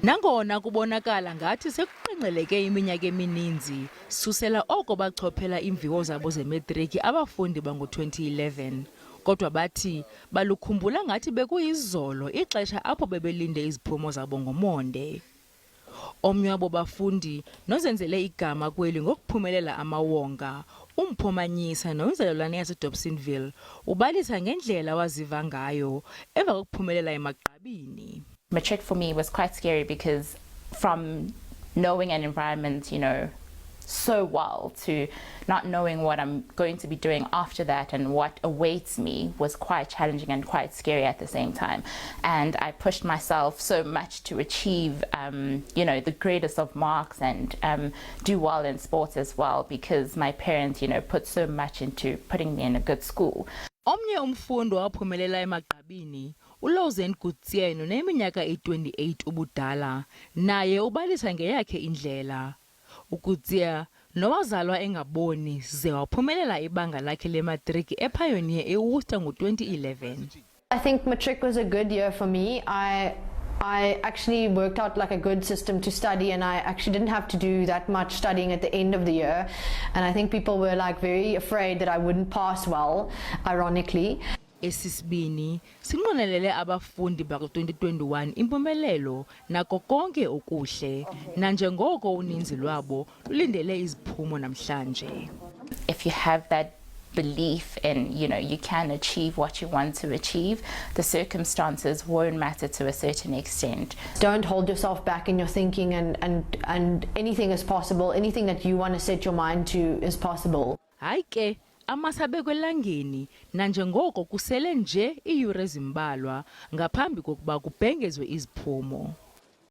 Nangona kubonakala ngathi sekuqenqeleke iminyaka emininzi susela oko bachophela iimviwo zabo zeMatriki abafundi bango-2011, kodwa bathi balukhumbula ngathi bekuyizolo ixesha apho bebelinde iziphumo zabo ngomonde. Omnye wabo bafundi nozenzele igama kweli ngokuphumelela amawonga, uMphomanyisa nonzalelwane yaseDobsonville, ubalisa ngendlela waziva ngayo emva kokuphumelela emagqabini. Matric for me was quite scary because from knowing an environment, so well to not knowing what I'm going to be doing after that and what awaits me was quite challenging and quite scary at the same time. And I pushed myself so much to achieve, the greatest of marks and do well in sports as well because my parents, put so much into putting me in a good school. Omnye umfundi waphumelela emagqabini uLozen Kutsieno neminyaka 28 ubudala, naye ubalisa ngeyakhe indlela. Ukutsia nowazalwa engaboni ze waphumelela ibanga lakhe leMatriki ePioneer eWorcester ngo-2011. I think Matric was a good year for me. I actually worked out like a good system to study, and I actually didn't have to do that much studying at the end of the year. And I think people were like very afraid that I wouldn't pass well, ironically. Esisibini sinqonelele abafundi bako-2021 impumelelo nako konke okuhle, nanjengoko uninzi lwabo lulindele iziphumo namhlanje. If you have that belief in, you can achieve what you want to achieve, the circumstances won't matter to a certain extent. Don't hold yourself back in your thinking, and anything is possible. Anything that you want to set your mind to is possible. Hayi ke amasabekwe elangeni nanjengoko kusele nje iiyure ezimbalwa ngaphambi kokuba kubhengezwe iziphumo.